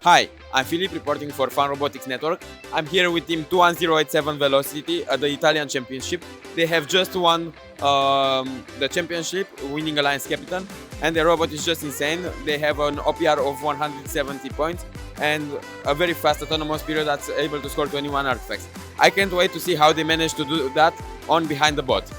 Hi, I'm Philip reporting for Fun Robotics Network. I'm here with Team 21087 Velocity at the Italian Championship. They have just won the championship, winning Alliance Captain, and the robot is just insane. They have an OPR of 170 points and a very fast autonomous period that's able to score 21 artifacts. I can't wait to see how they manage to do that on Behind the Bot.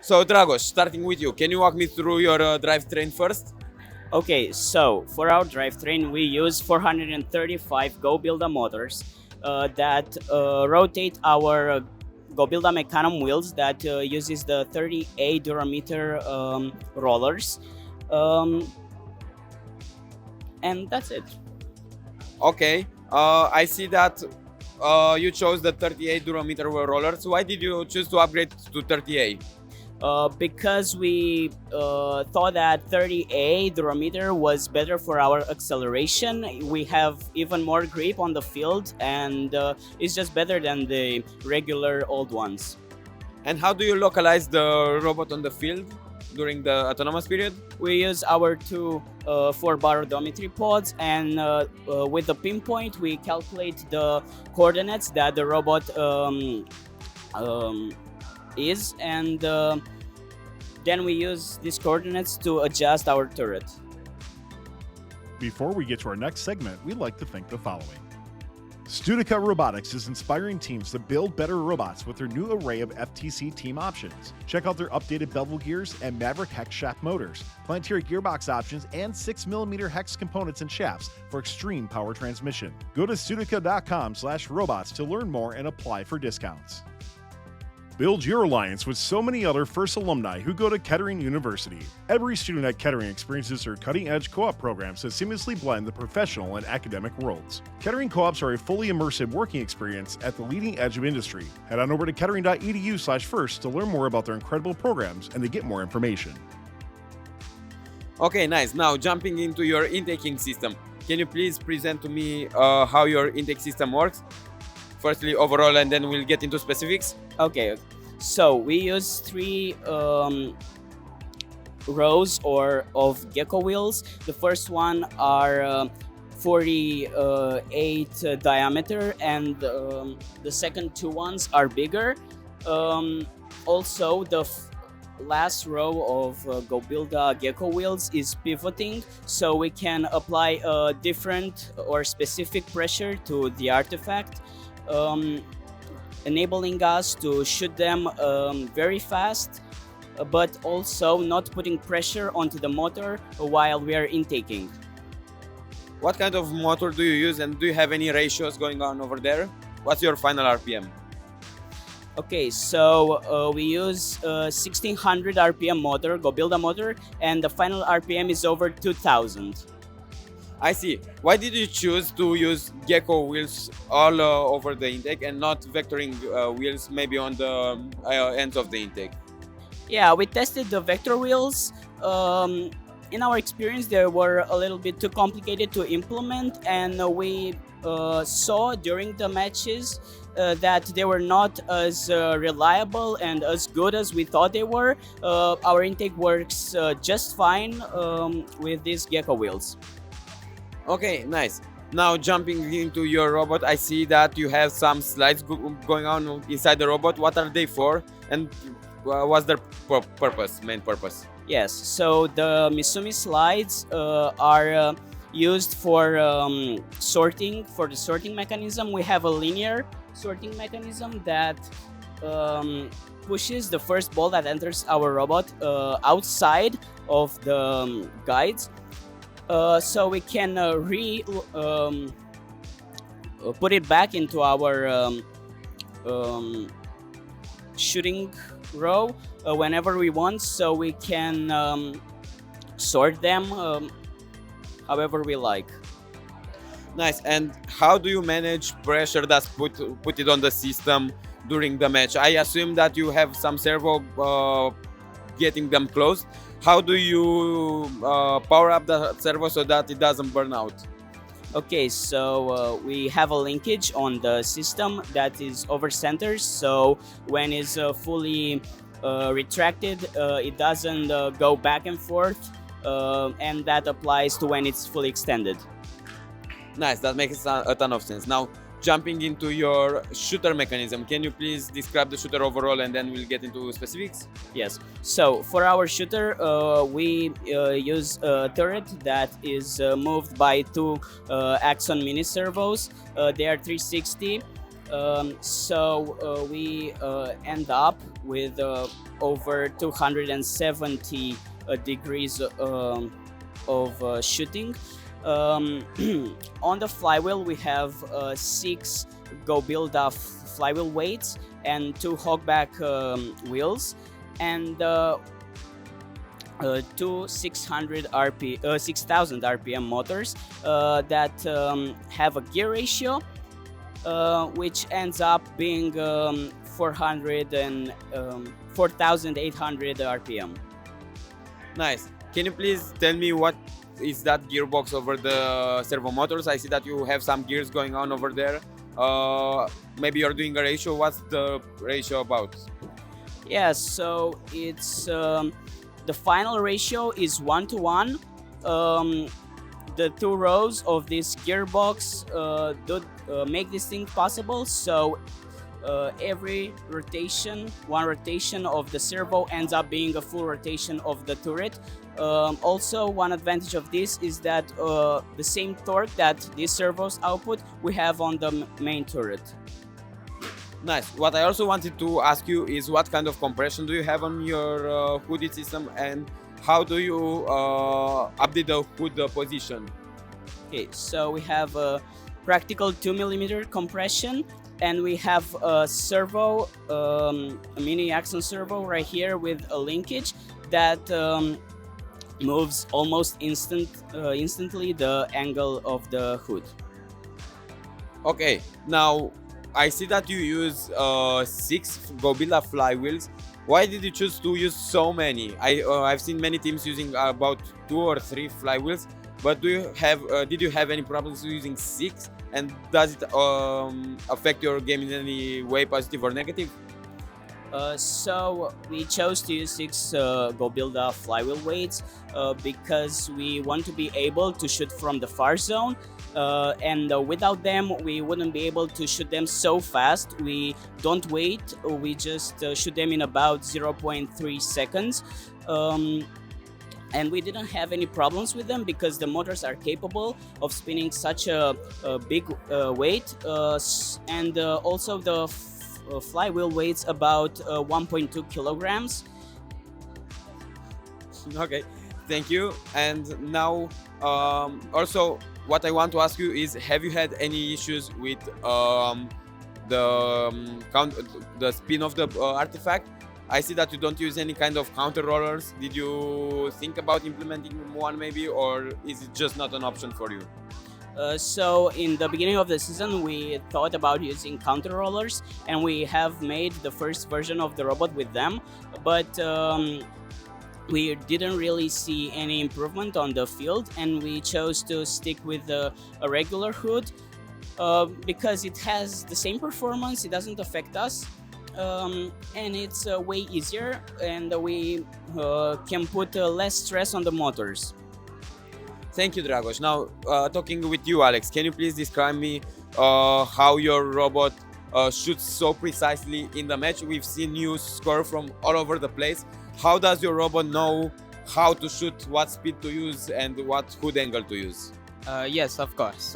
So Dragos, starting with you, can you walk me through your drivetrain first? Okay, so for our drivetrain, we use 435 Go Builder motors that rotate our Go Builder Mecanum wheels that uses the 38 Durameter rollers. And that's it. Okay, I see that you chose the 38 Durameter rollers. Why did you choose to upgrade to 30A? Because we thought that 30A Durameter was better for our acceleration. We have even more grip on the field, and it's just better than the regular old ones. And how do you localize the robot on the field during the autonomous period? We use our two 4-bar odometry pods, and with the pinpoint, we calculate the coordinates that the robot is, and then we use these coordinates to adjust our turret. Before we get to our next segment, we'd like to thank the following. Studica Robotics is inspiring teams to build better robots with their new array of FTC team options. Check out their updated bevel gears and Maverick hex shaft motors, Planetary gearbox options, and 6mm hex components and shafts for extreme power transmission. Go to studica.com/robots to learn more and apply for discounts. Build your alliance with so many other FIRST alumni who go to Kettering University. Every student at Kettering experiences their cutting-edge co-op programs that seamlessly blend the professional and academic worlds. Kettering co-ops are a fully immersive working experience at the leading edge of industry. Head on over to kettering.edu/first to learn more about their incredible programs and to get more information. Okay, nice. Now jumping into your intaking system. Can you please present to me how your intake system works? Firstly, overall, and then we'll get into specifics. Okay, so we use 3 rows of Gecko Wheels. The first one are 48 diameter, and the second 2 ones are bigger. Also, the last row of Go Builder Gecko Wheels is pivoting, so we can apply a different or specific pressure to the artifact, enabling us to shoot them very fast, but also not putting pressure onto the motor while we are intaking. What kind of motor do you use, and do you have any ratios going on over there? What's your final RPM? Okay, so we use 1600 RPM motor, Go Builder motor, and the final RPM is over 2000. I see. Why did you choose to use Gecko wheels all over the intake and not vectoring wheels maybe on the ends of the intake? Yeah, we tested the vector wheels. In our experience, they were a little bit too complicated to implement, and we saw during the matches that they were not as reliable and as good as we thought they were. Our intake works just fine with these Gecko wheels. Okay, nice. Now jumping into your robot, I see that you have some slides going on inside the robot. What are they for, and what's their main purpose? Yes, so the Misumi slides are used for sorting, for the sorting mechanism. We have a linear sorting mechanism that pushes the first ball that enters our robot outside of the guides. So we can put it back into our shooting row whenever we want, so we can sort them however we like. Nice. And how do you manage pressure that's put it on the system during the match? I assume that you have some servo getting them closed. How do you power up the servo so that it doesn't burn out? Okay, so we have a linkage on the system that is over centers, so when it's fully retracted, it doesn't go back and forth, and that applies to when it's fully extended. Nice, that makes a ton of sense. Now, jumping into your shooter mechanism, can you please describe the shooter overall and then we'll get into specifics? Yes. So for our shooter, we use a turret that is moved by two Axon mini servos. They are 360. We end up with over 270 degrees of shooting. On the flywheel, we have 6 Go Build Off flywheel weights and 2 hogback wheels, and two 6,000 RPM motors that have a gear ratio, which ends up being 4,800 RPM. Nice. Can you please tell me what is that gearbox over the servo motors? I see that you have some gears going on over there. Maybe you're doing a ratio. What's the ratio about? Yeah, so it's the final ratio is 1-to-1. The 2 rows of this gearbox make this thing possible. So every rotation, one rotation of the servo ends up being a full rotation of the turret. Also, one advantage of this is that the same torque that these servos output, we have on the main turret. Nice. What I also wanted to ask you is what kind of compression do you have on your hooded system, and how do you update the hood position? Okay, so we have a practical 2mm compression, and we have a servo, a mini Axon servo right here with a linkage that moves almost instantly the angle of the hood. Okay, now I see that you use 6 Gobila flywheels. Why did you choose to use so many? I've seen many teams using about 2 or 3 flywheels, but did you have any problems using 6? And does it affect your game in any way, positive or negative? So we chose to use 6 Go Build Off flywheel weights because we want to be able to shoot from the far zone, and without them we wouldn't be able to shoot them so fast. We don't wait, we just shoot them in about 0.3 seconds. And we didn't have any problems with them because the motors are capable of spinning such a big weight, and also the flywheel weighs about 1.2 kilograms. Okay, thank you. And now, also, what I want to ask you is, have you had any issues with the spin of the artifact? I see that you don't use any kind of counter rollers. Did you think about implementing one maybe, or is it just not an option for you? So in the beginning of the season, we thought about using counter rollers, and we have made the first version of the robot with them, but we didn't really see any improvement on the field, and we chose to stick with a regular hood because it has the same performance, it doesn't affect us, and it's way easier, and we can put less stress on the motors. Thank you, Dragos. Now, talking with you, Alex, can you please describe me how your robot shoots so precisely in the match? We've seen you score from all over the place. How does your robot know how to shoot, what speed to use, and what hood angle to use? Yes, of course.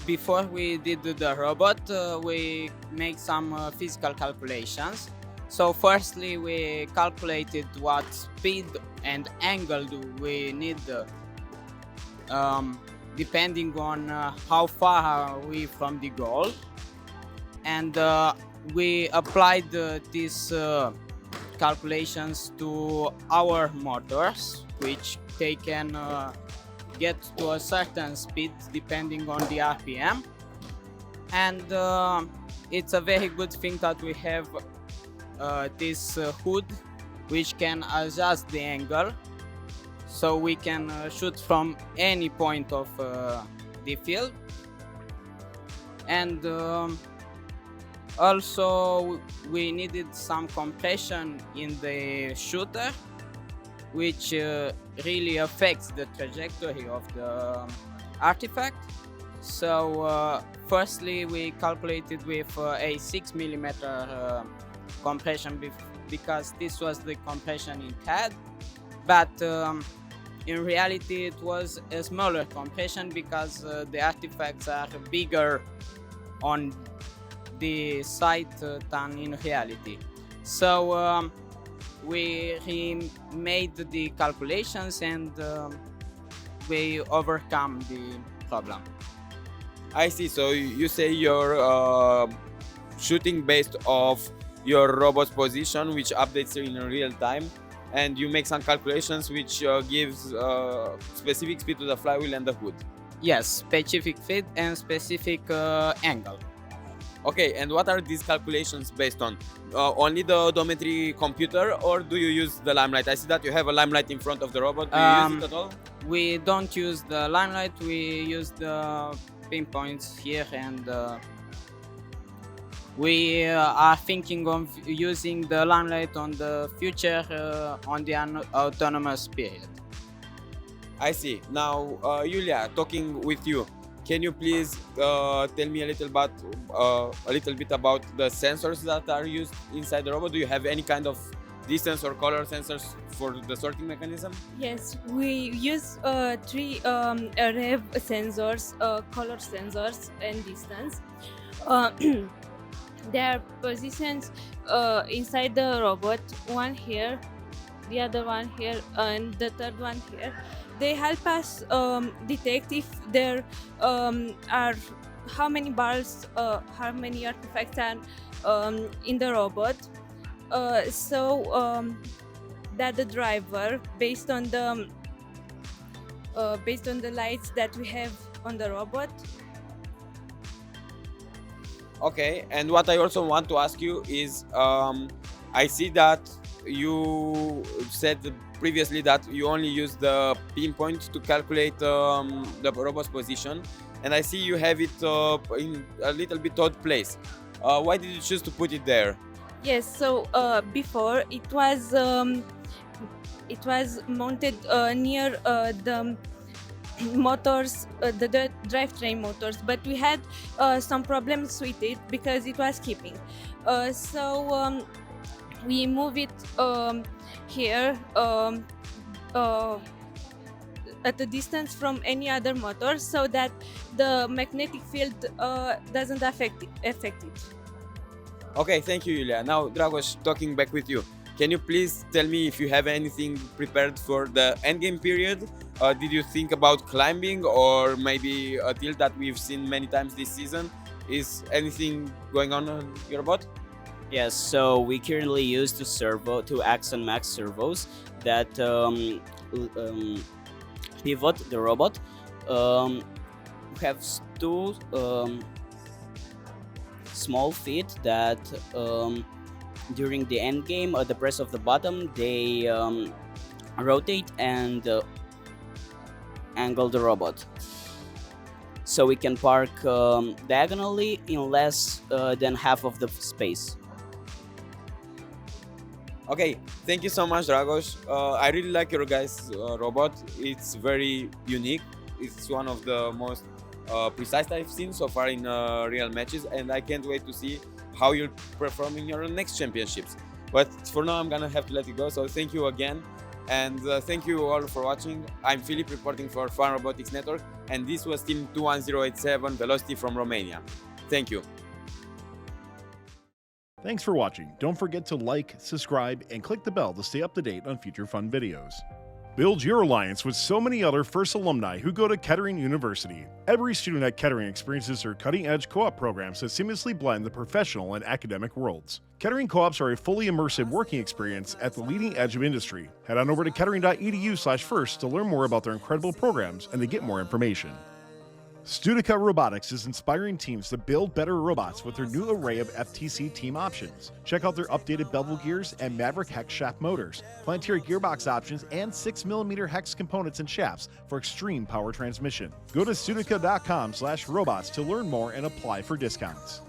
Before we did the robot, we make some physical calculations. So firstly, we calculated what speed and angle do we need, depending on how far are we from the goal. And we applied these calculations to our motors, which they can get to a certain speed depending on the RPM. And it's a very good thing that we have this hood which can adjust the angle, so we can shoot from any point of the field. And also we needed some compression in the shooter, which really affects the trajectory of the artifact. So firstly, we calculated with a 6 mm compression because this was the compression it had, but in reality it was a smaller compression because the artifacts are bigger on the site than in reality. So we made the calculations and we overcome the problem. I see. So you say you're shooting based off your robot's position, which updates in real time, and you make some calculations which gives specific speed to the flywheel and the hood. Yes, specific fit and specific angle. Okay, and what are these calculations based on? Only the odometry computer, or do you use the limelight? I see that you have a limelight in front of the robot. Do you use it at all? We don't use the limelight, we use the pinpoints here, and we are thinking of using the limelight on the future on the autonomous period. I see. Now, Yulia, talking with you, can you please tell me a little bit about the sensors that are used inside the robot? Do you have any kind of distance or color sensors for the sorting mechanism? Yes, we use three rev sensors, color sensors, and distance. They are positioned inside the robot, one here, the other one here, and the third one here. They help us detect if there are how many barrels, how many artifacts are in the robot. So that the driver, based on the lights that we have on the robot. Okay, and what I also want to ask you is, I see that you said previously that you only use the pinpoint to calculate the robot's position, and I see you have it in a little bit odd place. Why did you choose to put it there? Yes, so before it was mounted near the motors, the drivetrain motors, but we had some problems with it because it was skipping. So we move it here at a distance from any other motor so that the magnetic field doesn't affect it. Okay, thank you, Yulia. Now, Dragos, talking back with you. Can you please tell me if you have anything prepared for the endgame period? Did you think about climbing or maybe a tilt that we've seen many times this season? Is anything going on your robot? Yes, so we currently use two Axon Max servos that pivot the robot. We have two small feet that during the end game, at the press of the bottom, they rotate and angle the robot. So we can park diagonally in less than half of the space. Okay, thank you so much, Dragos. I really like your guys' robot. It's very unique. It's one of the most precise I've seen so far in real matches, and I can't wait to see how you'll perform in your next championships. But for now, I'm gonna have to let you go. So thank you again, and thank you all for watching. I'm Philip reporting for Fun Robotics Network, and this was Team 21087 Velocity from Romania. Thank you. Thanks for watching. Don't forget to like, subscribe, and click the bell to stay up to date on future fun videos. Build your alliance with so many other FIRST alumni who go to Kettering University. Every student at Kettering experiences their cutting-edge co-op programs that seamlessly blend the professional and academic worlds. Kettering co-ops are a fully immersive working experience at the leading edge of industry. Head on over to kettering.edu/first to learn more about their incredible programs and to get more information. Studica Robotics is inspiring teams to build better robots with their new array of FTC team options. Check out their updated bevel gears and Maverick hex shaft motors, planetary gearbox options, and 6mm hex components and shafts for extreme power transmission. Go to studica.com/robots to learn more and apply for discounts.